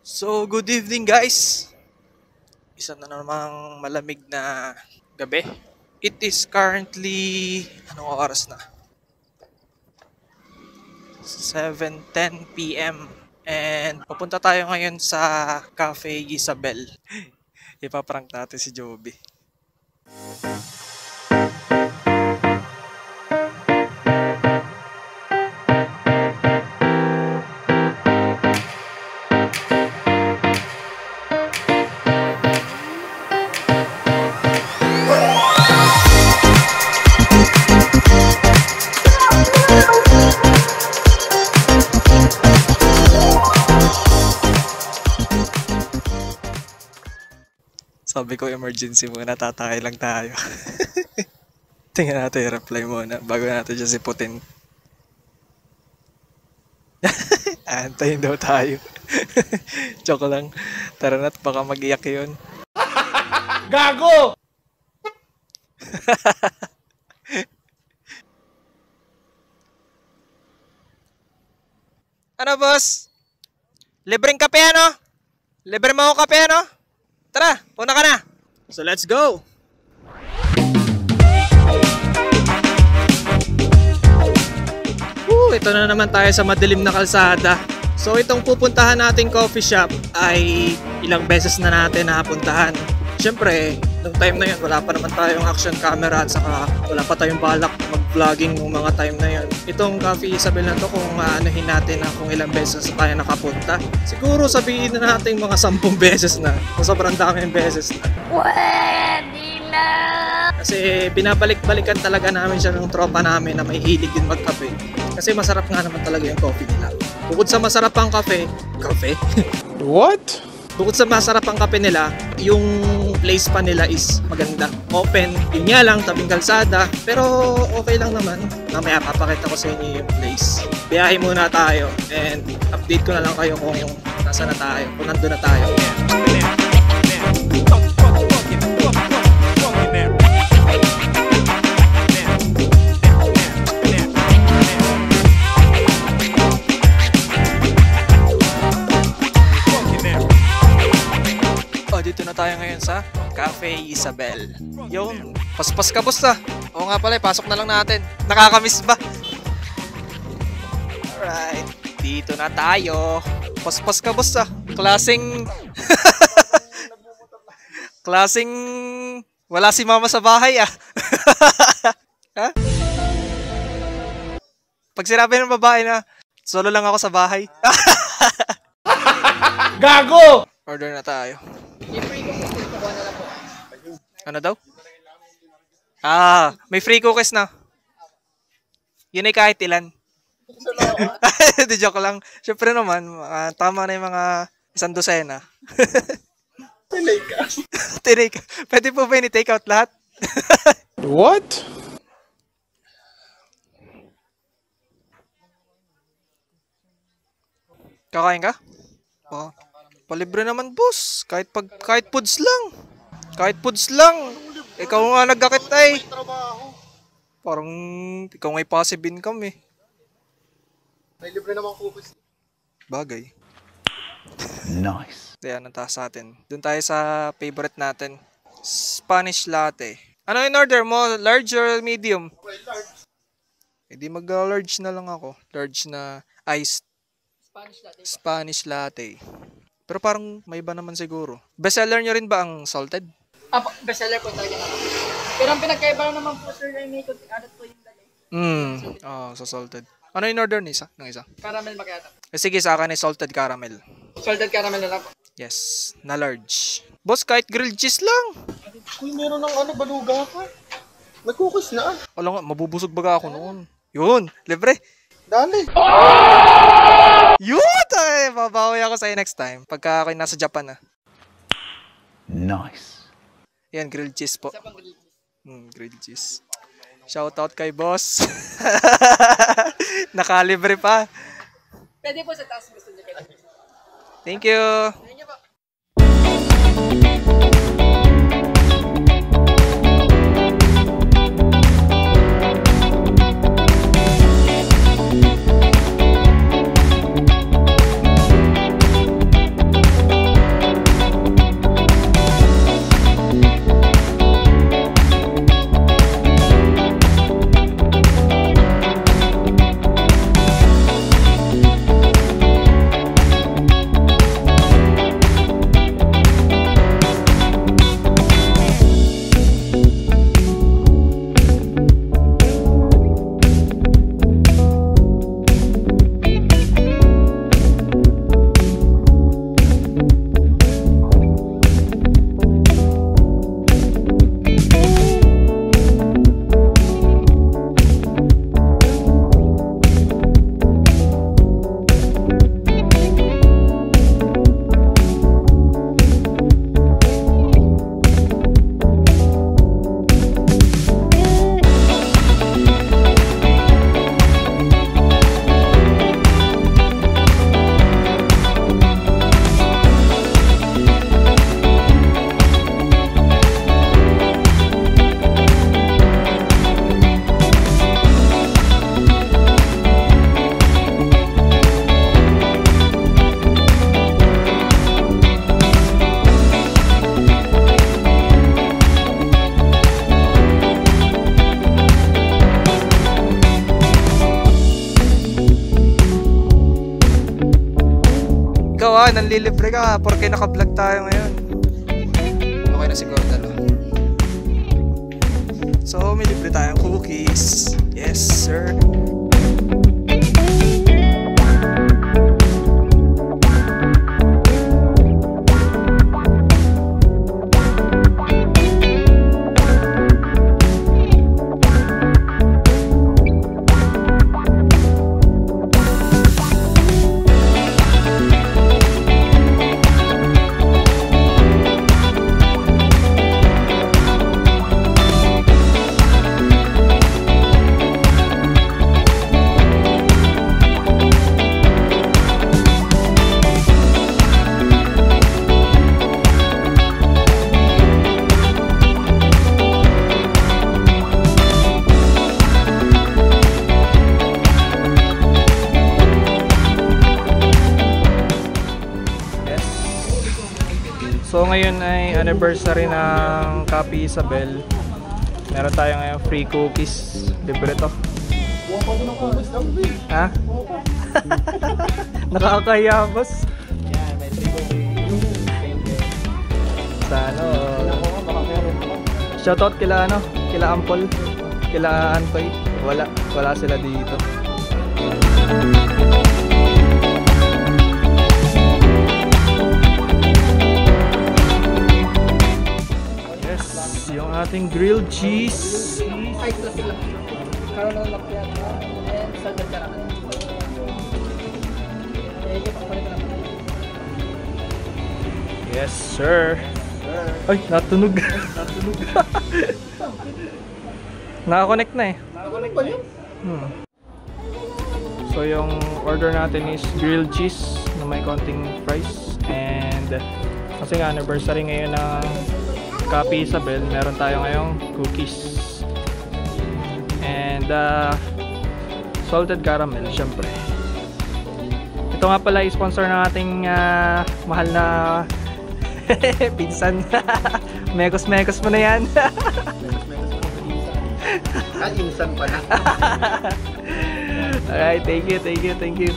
So, good evening guys! Isa na namang malamig na gabi. It is currently, anong oras na? 7:10 PM. And papunta tayo ngayon sa Cafe Isabel. Ipaprank natin si Joby. Sabi ko emergency muna, tatay lang tayo. Tingnan natin yung reply muna bago natin siya siputin. Antayin daw tayo. Joke lang. Tara na't baka mag-iyak yun. Gago! Ano boss? Libreng kape ano? Libre mo ako kape ano? Tara, una ka na. So let's go. Ito na naman tayo sa madilim na kalsada. So itong pupuntahan nating coffee shop ay ilang beses na natin napuntahan. Siyempre, nung time na yun, wala pa naman tayong action camera at saka wala pa tayong balak mag-vlogging nung mga time na yun. Itong Cafe Isabel na to, kung aanahin natin na kung ilang beses na tayo nakapunta, siguro sabihin na natin mga 10 beses na. Kung sobrang daming beses na. Pwede na! Kasi binabalik-balikan talaga namin siya ng tropa namin na may hilig din magkape. Kasi masarap nga naman talaga yung coffee nila. Bukod sa masarap ang kape? What? Bukod sa masarap ang kape nila, yung place pa nila is maganda. Open, yun nga lang, tabing kalsada. Pero okay lang naman. Mamaya papakita ko sa inyo yung place. Biyahe muna tayo and update ko na lang kayo kung nasa na tayo, kung nandun na tayo. Dito na tayo ngayon sa Cafe Isabel. Yun, paspas ka boss ah. Oo nga pala, pasok na lang natin. Nakakamiss ba? Alright, dito na tayo. Paspas ka boss ah. Klaseng klaseng wala si mama sa bahay ah. Ha? Pag sinabi ng babae na solo lang ako sa bahay. Gago! Order na tayo. Ano daw? May free cookies na. Yun ay kahit ilan. Di joke lang. Siyempre naman, tama na yung mga 100. Tinay ka. Pwede po ba ini-take out lahat? What? Kakain ka? Oh. Palibre naman boss. Kahit foods lang. Kahit foods lang. Ikaw nga nagkakit ay. Parang ikaw nga'y passive income eh. May libre naman cookies. Bagay. Nice. Kaya nataas sa atin. Doon tayo sa favorite natin. Spanish latte. Ano in order mo? Large or medium? Large. Eh di mag-large na lang ako. Large na iced Spanish latte. Pero parang may iba naman siguro. Bestseller nyo rin ba ang salted? Bestseller po talaga naman. Pero ang pinagkaiba lang naman po sir ay may added po yung dali. Sa salted. Ano in order ni isa? Ng isa? Caramel macchiato. Sige, sa akin ay salted caramel. Salted caramel na lang po. Yes, na large. Boss, kahit grilled cheese lang. Uy, meron ng baluga pa. May cookies na. Alam nga, mabubusog baga ako noon. Yun, libre. Dali. Yun! Ay, babawi ako sa'yo next time. Pagka ako'y nasa Japan na. Nice. Yan, grilled cheese po. Isa pang grilled cheese. Grilled cheese. Shoutout kay boss. Nakalibre pa. Pwede po sa taas gusto niyo. Thank you. Ayun niyo po. Jowa, nanlilibre ka porque naka-vlog tayo ngayon. Okay na siguro dalawa. So, may libre tayong cookies. Yes, sir. So ngayon ay anniversary ng Cafe Isabel. Meron tayo ngayon free cookies. Libre to. Ha? Nakakaya, boss. Yan, may 3 cookies. Sa ano? Shoutout kila ano? Kila Ampol. Kila Antoy. Wala sila dito. Yung ating grilled cheese. Ay, plastic lang. Karoon ng lakyan. And salted caramel. Yes, sir. Ay, natunog. Naka-connect na eh. Nakakunik ba yun? So yung order natin is grilled cheese na may konting fries. And kasi nga anniversary ngayon ng Cafe Isabel, meron tayo ngayong cookies and salted caramel syempre. Ito nga pala i-sponsor ng ating mahal na pinsan. Mekos mo na yan. Insan pa na. Alright, thank you.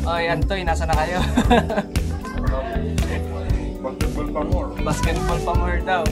Oy, Antoy, nasa na kayo? Basketball pa more. Basketball pa more daw.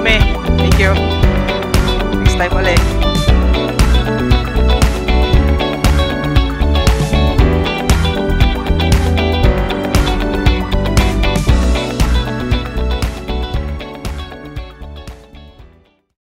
kami. Thank you. Next time ulit.